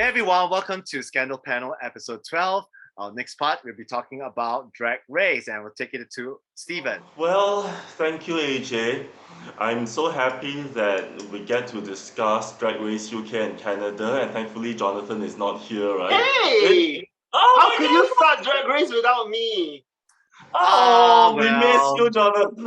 everyone, welcome to Scandal Panel episode 12. Our next part, we'll be talking about Drag Race and we'll take it to Stephen. Well, thank you, AJ. I'm so happy that we get to discuss Drag Race UK and Canada, and thankfully Jonathan is not here, right? Hey! Oh How my could God! you start Drag Race without me? Oh, we well. miss you, Jonathan.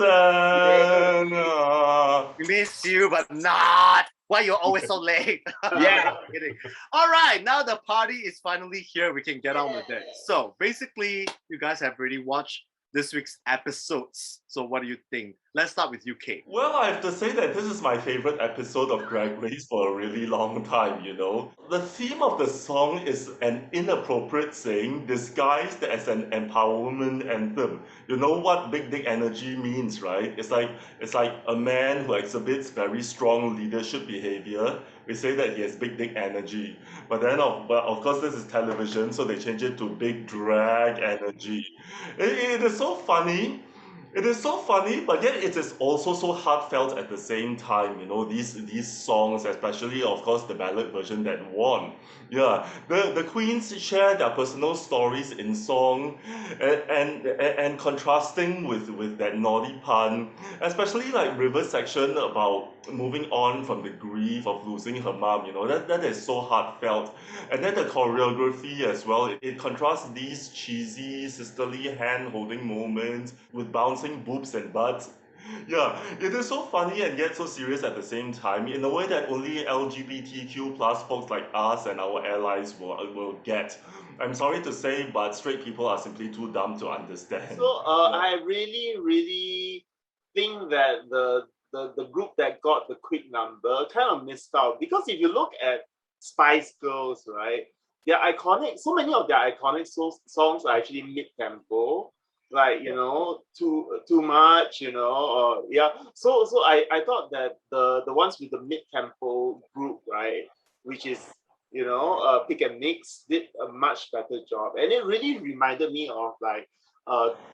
We miss you, but not. Why you're always so late? Yeah. Kidding. All right, now the party is finally here. We can get on with it. So basically, you guys have already watched this week's episodes. So what do you think? Let's start with UK. Well, I have to say that this is my favorite episode of Drag Race for a really long time, you know. The theme of the song is an inappropriate saying disguised as an empowerment anthem. You know what big dick energy means, right? It's like a man who exhibits very strong leadership behavior. We say that he has big dick energy. But then of course this is television, so they change it to big drag energy. It is so funny. It is so funny, but yet it is also so heartfelt at the same time. You know, these songs, especially of course the ballad version that won. Yeah, the queens share their personal stories in song, and contrasting with that naughty pun, especially like River's section about moving on from the grief of losing her mom. You know, that is so heartfelt, and then the choreography as well. It contrasts these cheesy sisterly hand holding moments with bouncing boobs and butts. Yeah, it is so funny and yet so serious at the same time, in a way that only LGBTQ plus folks like us and our allies will get. I'm sorry to say, but straight people are simply too dumb to understand. So Yeah. I really think that the group that got the quick number kind of missed out, because if you look at Spice Girls, right, their iconic, so many of their iconic songs are actually mid-tempo, like, you know, too much, you know, or yeah. So I thought that the ones with the mid-tempo group, right, which is, you know, Pick and Mix, did a much better job, and it really reminded me of like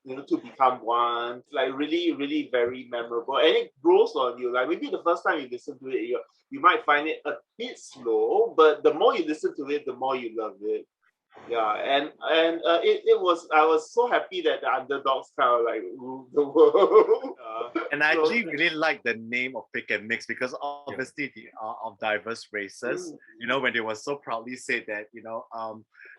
you know, To Become One, like really very memorable, and it grows on you. Like maybe the first time you listen to it, you might find it a bit slow, but the more you listen to it, the more you love it. Yeah, and it was, I was so happy that the underdogs kind of like ruled the world. And I actually really like the name of Pick and Mix because obviously the of diverse races. You know, when they were so proudly said that, you know,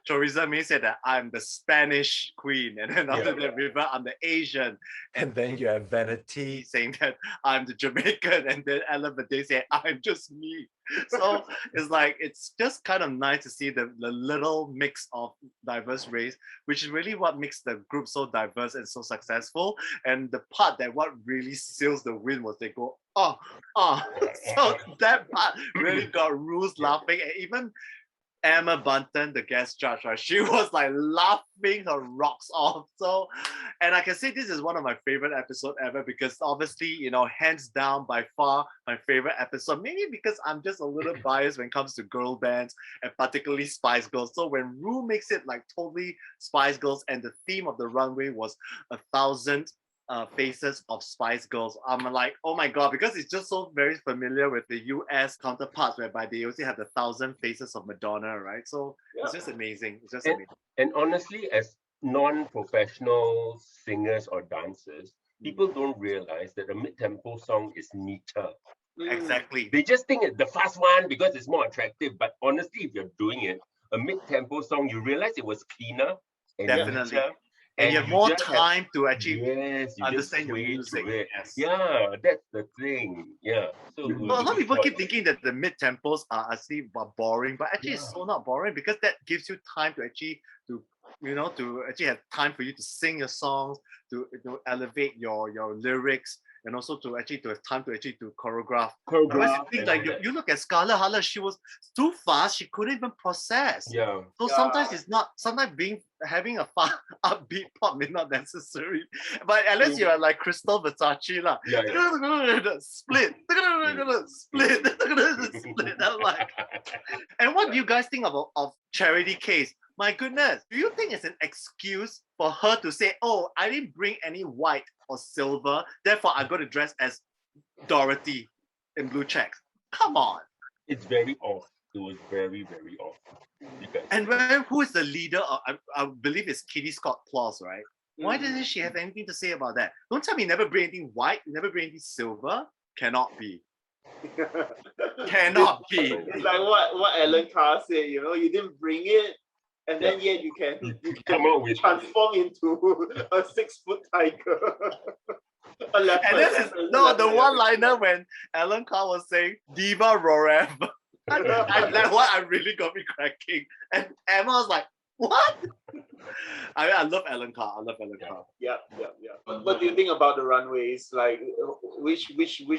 Choriza May said that I'm the Spanish queen, and then after that, River, I'm the Asian, And then you have Vanity. saying that I'm the Jamaican, and then Ella Vade said I'm just me. So it's like, it's just kind of nice to see the little mix of diverse race, which is really what makes the group so diverse and so successful. And the part that what really seals the win was they go, oh. So that part really got Rules laughing, and even Emma Bunton, the guest judge, right? She was like laughing her rocks off. So, and I can say this is one of my favorite episodes ever because obviously, you know, hands down by far my favorite episode. Maybe because I'm just a little biased when it comes to girl bands and particularly Spice Girls. So when Rue makes it like totally Spice Girls and the theme of the runway was 1,000 faces of Spice Girls, I'm like, oh my god, because it's just so very familiar with the US counterparts whereby they also have the 1,000 faces of Madonna, right? So it's just amazing. It's just amazing. And honestly, as non-professional singers or dancers, people don't realize that a mid-tempo song is neater. Exactly. They just think it's the fast one because it's more attractive. But honestly, if you're doing it, a mid-tempo song, you realize it was cleaner and Definitely. neater. And you have more just time to actually you understand your just sway music. to it. Yes. Yeah, that's the thing. Yeah. So Well, a lot of people keep thinking that the mid tempos are actually boring, but actually it's so not boring because that gives you time to actually to actually have time for you to sing your songs, to elevate your lyrics, and also to have time to actually to choreograph. Whereas you think, like you look at Scarlett Harlow, she was too fast, she couldn't even process. Yeah. So sometimes it's not. Sometimes having a fun upbeat pop may not necessary. But unless you are like Crystal Versace, lah. Split, split. I'm like, and what do you guys think of Charity Case? My goodness, do you think it's an excuse for her to say, oh, I didn't bring any white or silver, therefore I got to dress as Dorothy in blue checks? Come on. It's very off. It was very, very off. You guys. And who is the leader? I believe it's Kitty Scott Claus, right? Why doesn't she have anything to say about that? Don't tell me you never bring anything white, you never bring anything silver. Cannot be. Cannot be. It's like what Alan Carr said, you know, you didn't bring it, and then yet you can Come out with transform into a 6-foot tiger. A leopard. And this is the one-liner when Alan Carr was saying Diva Rorev. That one I really got me cracking. And Emma was like, what? I love Alan Carr. I love Alan Carr. Yeah. What do you think about the runways? Like, which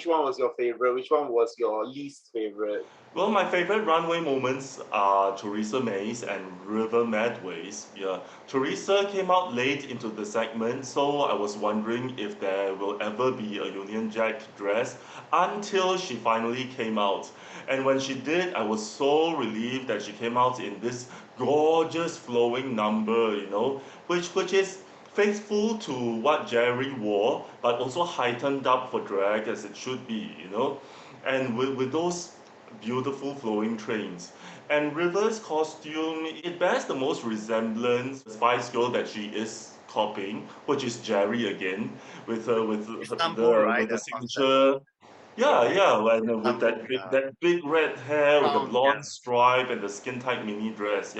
one was your favorite? Which one was your least favorite? Well, my favorite runway moments are Theresa May's and River Medway's. Yeah, Theresa came out late into the segment, so I was wondering if there will ever be a Union Jack dress until she finally came out. And when she did, I was so relieved that she came out in this gorgeous flowing number, you know, which is faithful to what Jerry wore, but also heightened up for drag as it should be, you know, and with those beautiful flowing trains. And River's costume, it bears the most resemblance to Spice Girl that she is copying, which is Jerry again, with the signature. Yeah, and with that big red hair, with the blonde stripe and the skin tight mini dress.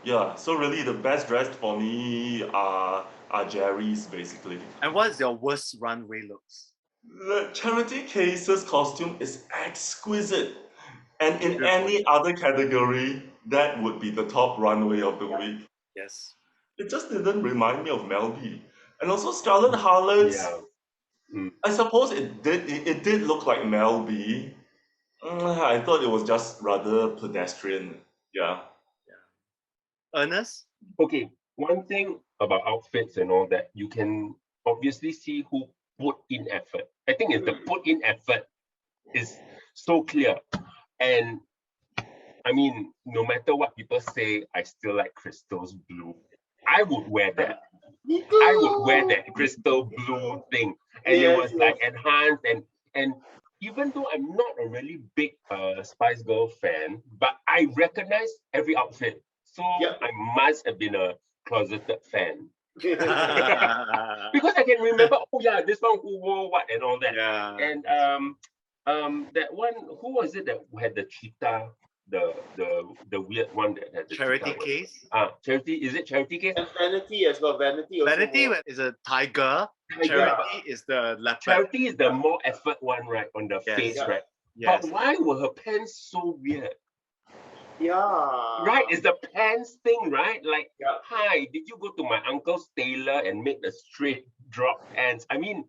Yeah. So really, the best dressed for me are Jerry's basically. And what is your worst runway looks? The Charity Case's costume is exquisite, and in any other category, that would be the top runway of the week. Yes. It just didn't remind me of Mel B. And also Scarlett Harlot's. Yeah. I suppose it did look like Mel B. I thought it was just rather pedestrian. Yeah. Ernest? Okay, one thing about outfits and all that, you can obviously see who put in effort. I think it's the put in effort is so clear. And I mean, no matter what people say, I still like Crystal's blue. I would wear that. I would wear that crystal blue thing. And it was like enhanced and even though I'm not a really big Spice Girl fan, but I recognize every outfit. So I must have been a closeted fan. Because I can remember, oh yeah, this one who wore what and all that. Yeah. And that one, who was it that had the cheetah? The weird one that had the Charity Case? Charity, is it Charity Case? And Vanity as well. Vanity is a tiger. Charity is the leopard. Charity is the more effort one, right? On the face, right? Yes. But why were her pants so weird? Yeah. Right, it's the pants thing, right? Like, hi, did you go to my uncle's tailor and make the straight drop pants? I mean,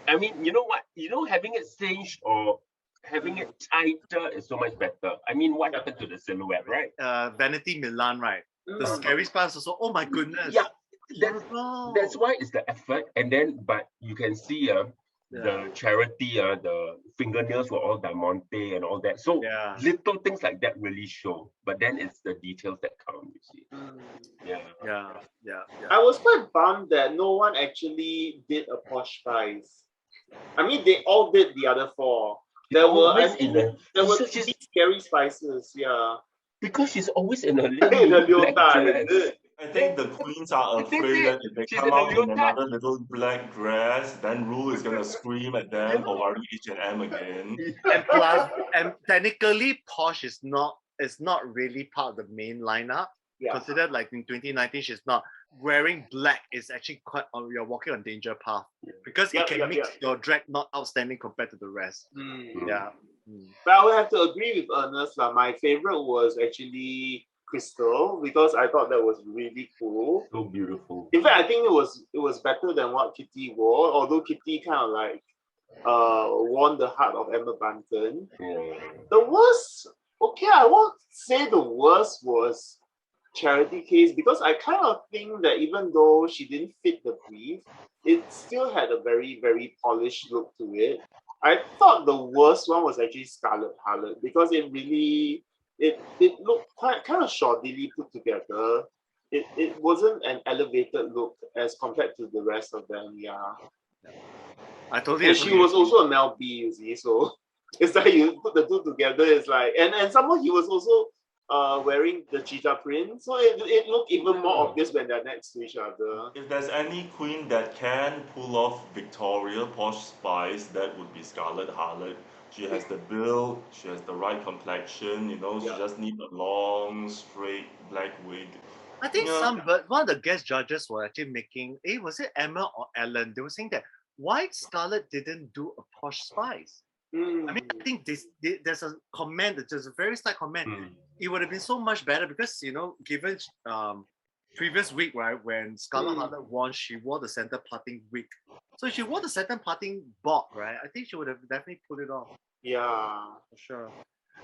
you know what? You know, having it cinched or having it tighter is so much better. I mean, what happened to the silhouette, right? Vanity Milan, right? The scary part is also, oh my goodness. Yeah, that's why it's the effort. And then, but you can see the Charity, the fingernails were all diamante and all that. So little things like that really show. But then it's the details that count, you see. Yeah. I was quite bummed that no one actually did a posh spice. I mean, they all did the other four. There were three scary spices, because she's always in a little black dress. I think the queens are afraid that if they come out in another little black dress, then Rue is gonna scream at them for wearing H&M again. And plus, and technically, posh is not really part of the main lineup. Considered like in 2019, she's not. Wearing black is actually quite, you're walking on danger path because it can make your drag not outstanding compared to the rest. But I would have to agree with Ernest. My favorite was actually Crystal because I thought that was really cool. So beautiful. In fact, I think it was better than what Kitty wore, although Kitty kind of like won the heart of Emma Bunton. The worst, I won't say the worst was Charity Case because I kind of think that even though she didn't fit the brief, it still had a very, very polished look to it. I thought the worst one was actually Scarlett Harlot because it really it looked kind of shoddily put together. It wasn't an elevated look as compared to the rest of them. I totally and agree. she was also a Mel B, you see, so It's like you put the two together. It's like, and somehow he was also wearing the cheetah print, so it looked even more obvious when they're next to each other. If there's any queen that can pull off Victoria Posh Spice, that would be Scarlet Harlot. She has the build, she has the right complexion, you know, she Yeah. just needs a long, straight black wig. I think Yeah. but one of the guest judges were actually making, was it Emma or Ellen? They were saying that why Scarlett didn't do a Posh Spice. I mean, I think there's a comment, there's a very slight comment. It would have been so much better because, you know, given previous week, right, when Scarlett Harlot won, she wore the center parting wig. So if she wore the center parting bob, right, I think she would have definitely pulled it off. Yeah. For sure.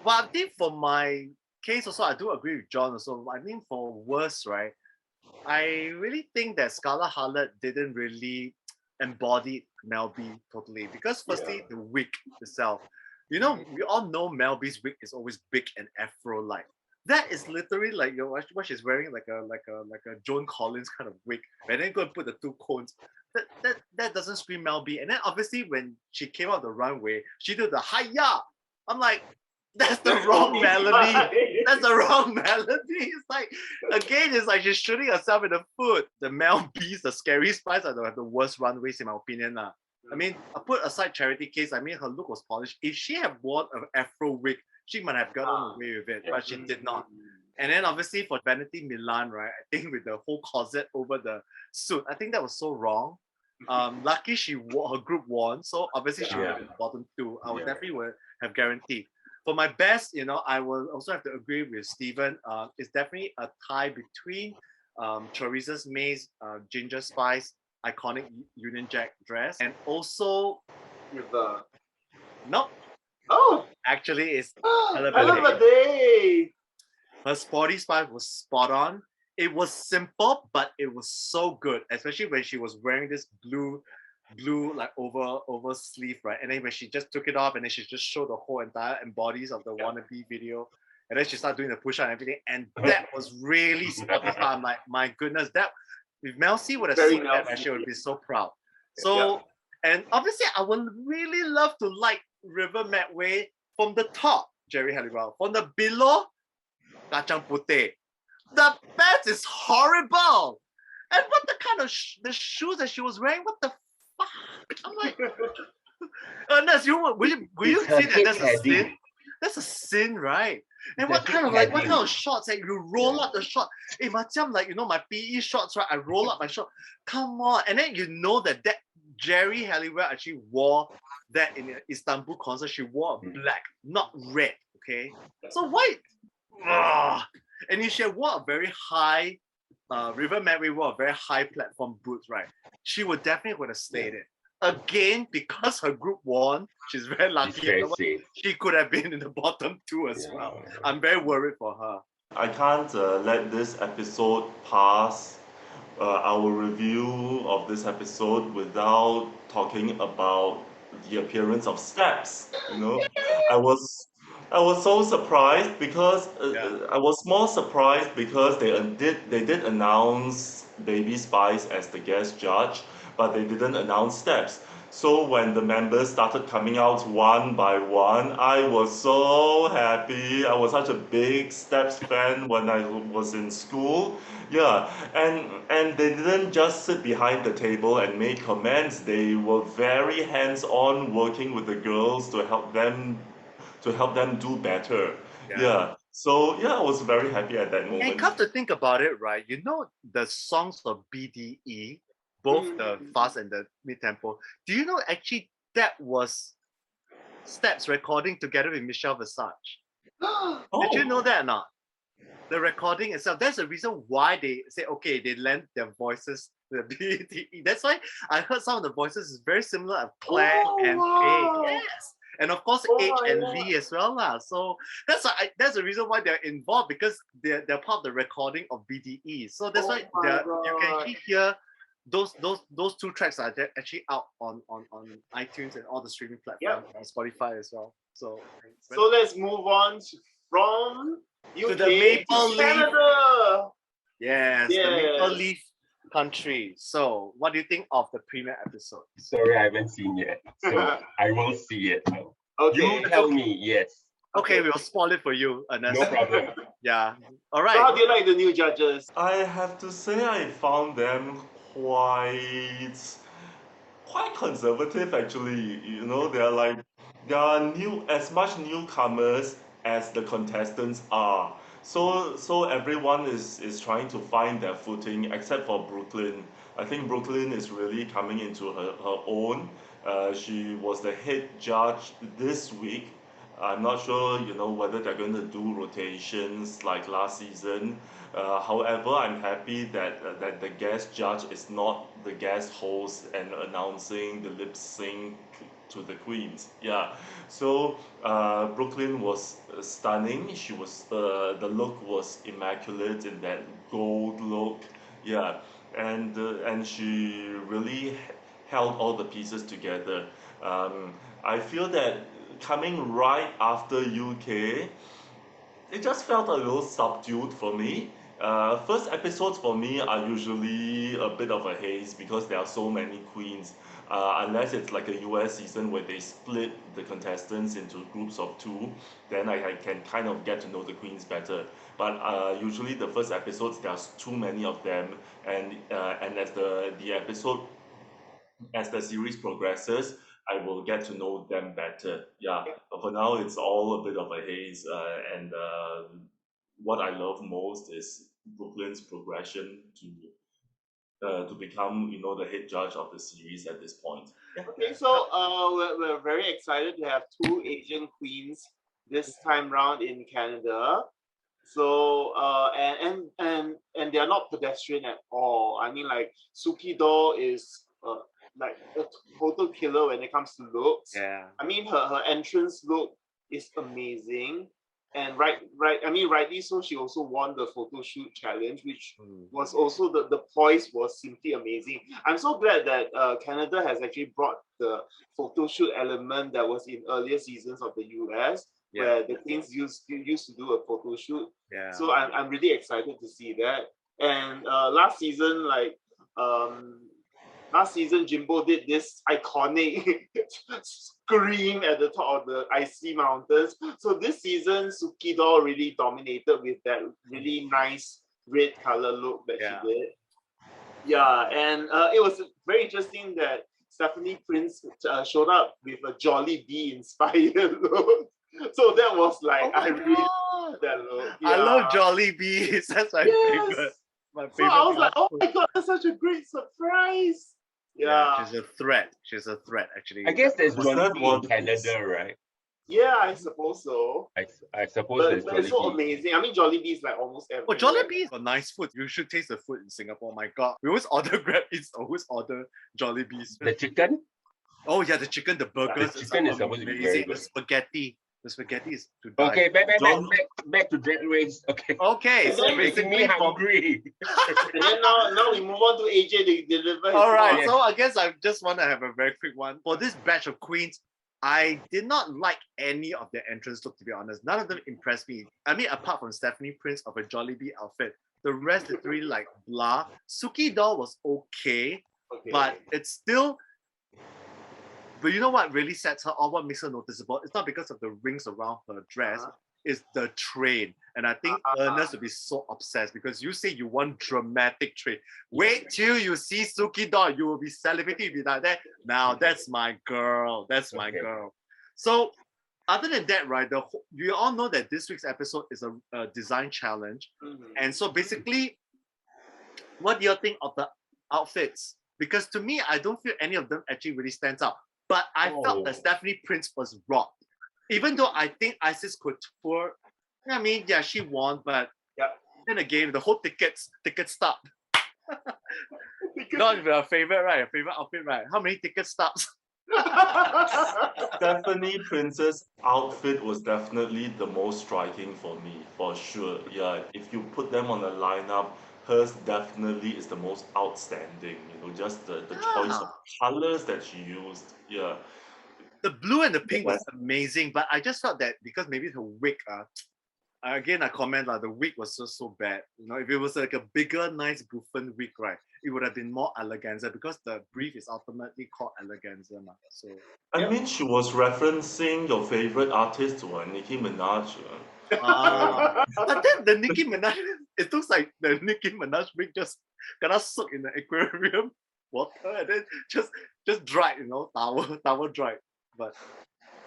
Well, I think for my case also, I do agree with John also. I think for worse, right, I really think that Scarlett Harlot didn't really embody Mel B totally because firstly, the wig itself. You know, we all know Mel B's wig is always big and afro-like. That is literally like what she's wearing, like a Joan Collins kind of wig, and then go and put the two cones. That doesn't scream Mel B. And then obviously when she came out the runway, she did the hi-ya. I'm like, that's the wrong melody. That's the wrong melody. It's like, again, it's like she's shooting herself in the foot. The Mel B's, the Scary Spice are the worst runways in my opinion. I mean, I put aside Charity Case, I mean, her look was polished. If she had worn an afro wig, she might have gotten away with it, but she did not. And then obviously for Vanity Milan, right, I think with the whole corset over the suit, I think that was so wrong. Lucky her group won, so obviously she would have been bottom two. I would definitely would have guaranteed. For my best, you know, I will also have to agree with Stephen. It's definitely a tie between Teresa's May's Ginger Spice iconic Union Jack dress and also With the nope. Oh, actually, it's Day. Her sporty spice was spot on. It was simple, but it was so good, especially when she was wearing this blue like over sleeve, right? And then when she just took it off and then she just showed the whole entire embodies of the wannabe video. And then she started doing the push-up and everything. And that was really sporty. I'm like, my goodness, that if Mel C would have seen that, she would be so proud. So, and obviously I would really love to like River Medway from the top, Jerry Halliwell. From the below, Kacang Putih. The pants is horrible. And what the kind of the shoes that she was wearing? What the fuck? I'm like, Ernest, will you see that that's a sin? That's a sin, right? And what kind of shorts that you roll up the short? Hey, macam like, you know, my PE shorts, right? I roll up my short. Come on. And then you know that Jerry Halliwell actually wore that in the Istanbul concert. She wore black, not red. Okay. So why? And if she wore a very high, River Medway wore a very high platform boots, right? She would definitely have stayed in. Again, because her group won, she's very lucky. She could have been in the bottom two as well. I'm very worried for her. I can't let this episode pass, our review of this episode, without talking about the appearance of Steps. You know, I was so surprised because I was more surprised because they did announce Baby Spice as the guest judge, but they didn't announce Steps. So when the members started coming out one by one, I was so happy. I was such a big Steps fan when I was in school. Yeah, and they didn't just sit behind the table and make comments. They were very hands-on, working with the girls to help them do better. Yeah. So I was very happy at that moment. And come to think about it, right? You know the songs of BDE, both the fast and the mid-tempo. Do you know actually that was Steps recording together with Michelle Visage? Did you know that or not? The recording itself. That's the reason why they say, okay, they lend their voices to the BDE. That's why I heard some of the voices is very similar of Claire and Kay. Yes. And of course, H and Lee as well. So that's the reason why they're involved, because they're part of the recording of BDE. So that's why you can actually hear those two tracks are actually out on iTunes and all the streaming platforms, and Spotify as well. So let's move on from UK to the Maple Leaf. Canada. Yes, the Maple Leaf country. So what do you think of the premiere episode? Sorry, I haven't seen yet. So I will see it. Okay. You tell me, yes. Okay, we'll spoil it for you, Ernest. No problem. Yeah. All So right. how do you like the new judges? I have to say I found them quite conservative actually. You know, they are new as much newcomers as the contestants are. So everyone is trying to find their footing except for Brooklyn. I think Brooklyn is really coming into her own. She was the head judge this week. I'm not sure, you know, whether they're going to do rotations like last season. However, I'm happy that the guest judge is not the guest host and announcing the lip sync to the queens. Yeah, so Brooklyn was stunning. She was the look was immaculate in that gold look. Yeah, and she really held all the pieces together. I feel that coming right after UK, it just felt a little subdued for me. First episodes for me are usually a bit of a haze because there are so many queens. Unless it's like a US season where they split the contestants into groups of two, then I can kind of get to know the queens better. But usually the first episodes there's too many of them, and as the episode as the series progresses, I will get to know them better. Yeah, but for now, it's all a bit of a haze. And what I love most is Brooklyn's progression to become, you know, the head judge of the series at this point. Yeah. Okay, so we're very excited to have two Asian queens this time round in Canada. So and they are not pedestrian at all. I mean, like Suki Do is like a total killer when it comes to looks. Yeah. I mean, her entrance look is amazing, and I mean, rightly so. She also won the photo shoot challenge, which was also the poise was simply amazing. I'm so glad that Canada has actually brought the photo shoot element that was in earlier seasons of the US, where the queens used to do a photo shoot. Yeah. So I'm really excited to see that. And last season, Jimbo did this iconic scream at the top of the icy mountains. So this season, Suki Do really dominated with that really nice red color look that she did. Yeah, and it was very interesting that Stephanie Prince showed up with a Jolly Bee inspired look. So that was like, I really love that look. I love Jolly Bees. That's my favorite. My favorite. So I was like, oh my god, that's such a great surprise. Yeah. She's a threat. She's a threat, actually. I guess there's Was that Jollibee one in Canada, right? Yeah, I suppose so. I suppose there's But it's so Jollibee. amazing. I mean, Jollibee is like almost everywhere. Oh, Jollibee's got nice food. You should taste the food in Singapore. My God, we always order Grab Eats, always order Jollibee's. The chicken? Oh yeah, the chicken, the burgers. The chicken is supposed to be very good. The spaghetti is to die. Okay, back to Drag Race. Okay. Okay, so making me basically hungry. And then now we move on to AJ to deliver his all right, thoughts. so I guess I just want to have a very quick one. For this batch of queens, I did not like any of their entrance look, to be honest. None of them impressed me. I mean, apart from Stephanie Prince of a Jollibee outfit, the rest is really like blah. Suki Do was okay, but it's still. But you know what really sets her off, what makes her noticeable? It's not because of the rings around her dress, it's the train. And I think Ernest would be so obsessed because you say you want dramatic train. Wait till you see Suki Do, you will be salivating, you'll be like that. Now that's my girl. That's my girl. So other than that, right, you all know that this week's episode is a design challenge. And so basically, what do you think of the outfits? Because to me, I don't feel any of them actually really stands out. But I felt that Stephanie Prince was robbed. Even though I think Isis Couture, I mean, yeah, she won, but then again, the whole ticket stub. Not your favorite, right? Your favorite outfit, right? How many ticket stubs? Stephanie Prince's outfit was definitely the most striking for me, for sure. Yeah, if you put them on a lineup, hers definitely is the most outstanding. You know, just the choice of colors that she used. Yeah. The blue and the pink was amazing, but I just felt that because maybe her wig, again I comment the wig was so bad. You know, if it was like a bigger, nice bouffant wig, right, it would have been more eleganza because the brief is ultimately called eleganza. So I mean, she was referencing your favorite artist, Nicki Minaj. but then the Nicki Minaj, it looks like the Nicki Minaj wig just got soaked in the aquarium water and then just dried, towel dried. But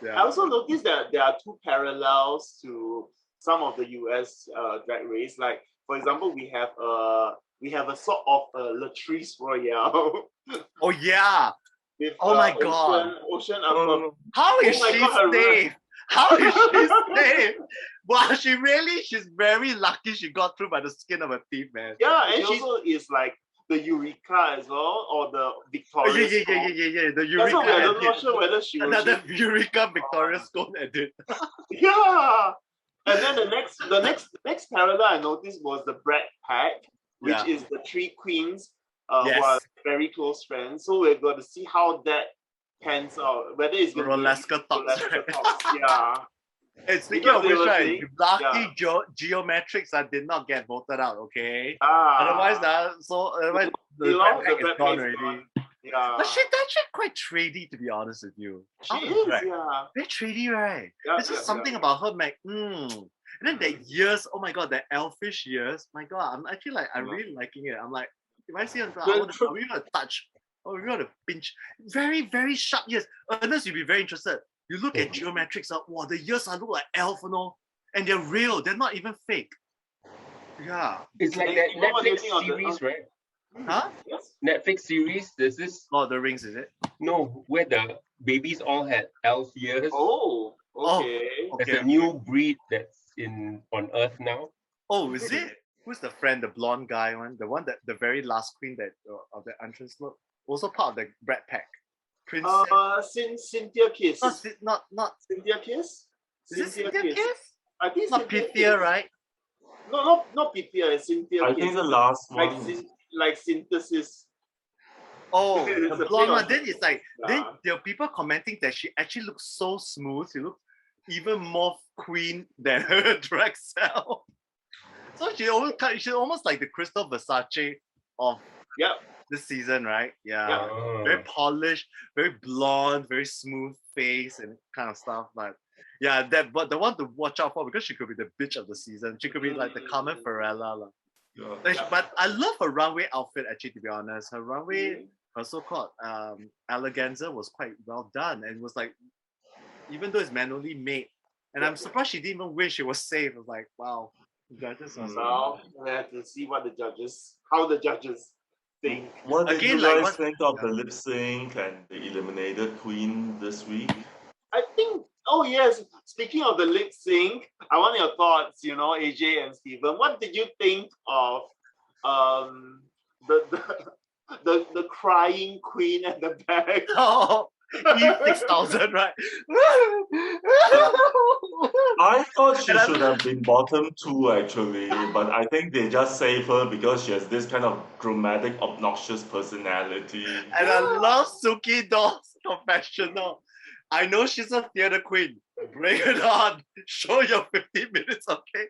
yeah. I also noticed that there are two parallels to some of the US drag race. Like, for example, we have a sort of a Latrice Royale. Oh yeah. With, oh my god. Ocean Upper. How is my she God, safe? How is she safe? Wow, she's very lucky she got through by the skin of her teeth, man. Yeah, and she also is like the Eureka as well, or the Victoria. Yeah. The That's Eureka. why I'm not sure whether she was another Eureka Victoria Scone edit. Yeah. And then the next parallel I noticed was the Brad Pack, which is the three queens who are very close friends. So we're going to see how that pans out. Whether it's going Roleska to be Talks. yeah. And speaking of which, right, saying, lucky geometrics did not get voted out, okay? Otherwise, the Brad Pack is gone already. Yeah. But she's actually quite trady, to be honest with you. She is, yeah. Very trady, right? Yeah, There's just something about her, And then the ears, oh my god, the elfish ears. My god, I'm actually like, I'm really liking it. I'm like, if I see her, are we gonna touch? Oh, we're gonna pinch. Very, very sharp ears. Ernest, you'll be very interested. You look at geometrics, wow, the ears look like elf, and they're real. They're not even fake. Yeah. It's like that Netflix series, right? Huh? Yes. Netflix series. There's this. Lord of the Rings, is it? No, where the babies all had elf ears. Oh, okay. There's a new breed that's on Earth now. Oh, is it? Who's the friend, the blonde guy one? The one that the very last queen that of the entrance look? Also part of the Brad Pack. Princess. Cynthia Kiss. Not Cynthia Kiss? Is it Cynthia Kiss? I think it's not Pythia, right? No, not Pythia, it's Cynthia I Kiss. think the last one. Like synthesis. Oh, the blonde one. Then it's like, then Yeah. there are people commenting that she actually looks so smooth. She looks even more queen than her drag self. So she's almost like the Crystal Versace of this season, right? Yeah. Very polished, very blonde, very smooth face and kind of stuff. But yeah, but the one to watch out for because she could be the bitch of the season. She could be like the Carmen Farella. But I love her runway outfit actually, to be honest. Her runway, her so-called eleganza was quite well done. And it was like, even though it's manually made, and I'm surprised she didn't even wish it was safe. I was like, wow. Judges Now we have to see how the judges think. What did you guys think of the lip sync and the eliminated queen this week? I think, oh yes, speaking of the lip sync, I want your thoughts, AJ and Steven. What did you think of the crying queen at the back? Oh, E6000, right? I thought she should have been bottom 2 actually, but I think they just save her because she has this kind of dramatic, obnoxious personality. And I love Suki Doll's confessional. I know she's a theater queen. Bring it on. Show your 15 minutes, okay?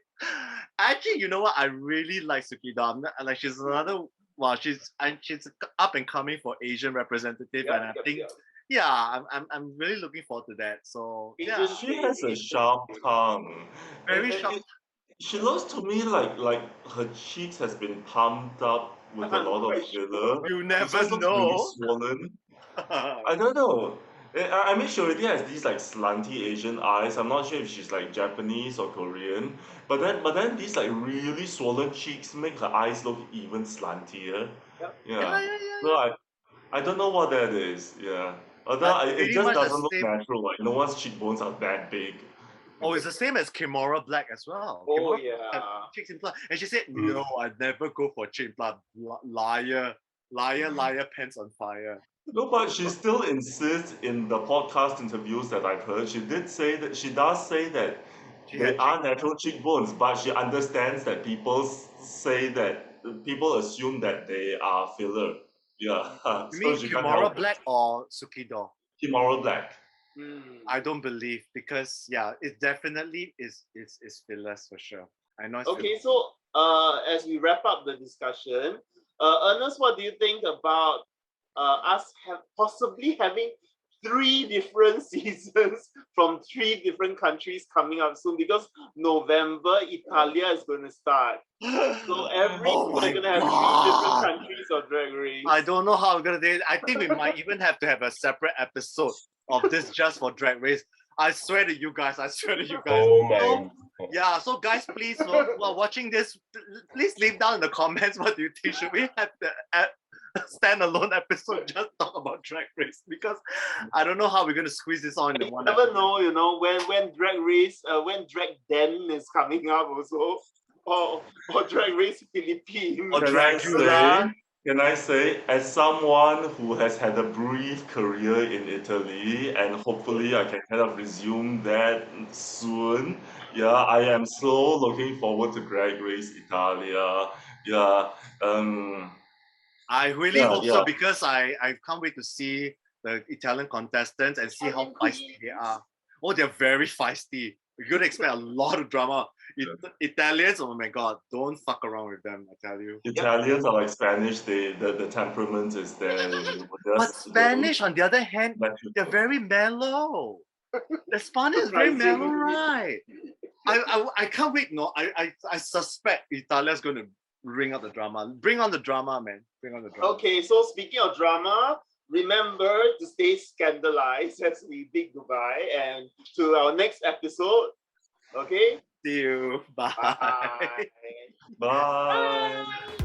Actually, you know what? I really like Suki Doll. Like she's another. Well, she's up and coming for Asian representative, and I think. Yeah, I'm really looking forward to that. So yeah, she has a sharp tongue. Very sharp. She looks to me like her cheeks has been pumped up with a lot of filler. You never know. Really swollen. I don't know. I mean, she already has these like slanty Asian eyes. I'm not sure if she's like Japanese or Korean. But then these like really swollen cheeks make her eyes look even slantier. Yeah. So I don't know what that is. Yeah. Although it just doesn't look natural. Like no one's cheekbones are that big. Oh, it's the same as Kimora Black as well. Oh Kimora yeah. Cheeks implant. And she said, no, I'd never go for cheek implant. Liar, pants on fire. No, but she still insists in the podcast interviews that I've heard. She does say that they are natural cheekbones, but she understands that people assume that they are filler. Yeah. You mean Kimora Black or Sukido? Kimora Black. I don't believe because it definitely is fillers for sure. I know. Okay, so as we wrap up the discussion, Ernest, what do you think about us possibly having 3 different seasons from 3 different countries coming up soon? Because November, Italia is going to start. So every Oh we're my going to have 3 different God. countries of Drag Race. I don't know how I'm gonna do it. I think we might even have to have a separate episode of this just for Drag Race. I swear to you guys. I swear to you guys. Oh my. So, yeah, so guys, please, while watching this, please leave down in the comments what do you think. Should we have the standalone episode just talk about Drag Race? Because I don't know how we're gonna squeeze this on in You one never episode. know, you know, when Drag Race, when Drag Den is coming up also, or Drag Race Philippines. Or Can I Dracula. say, can I say, as someone who has had a brief career in Italy, and hopefully I can kind of resume that soon. Yeah, I am so looking forward to Drag Race Italia. Yeah, I really hope so because I can't wait to see the Italian contestants and see how feisty they are. Oh, they're very feisty. You're gonna expect a lot of drama. Italians, oh my god, don't fuck around with them, I tell you. Italians are like Spanish. The temperament is there. But Spanish, on the other hand, they're very mellow. The Spanish is very mellow, right? I can't wait. No, I suspect Italia's gonna bring out the drama. Bring on the drama, man. Bring on the drama. Okay, so speaking of drama, remember to stay scandalized as we bid goodbye and to our next episode. Okay? See you. Bye. Bye. Bye.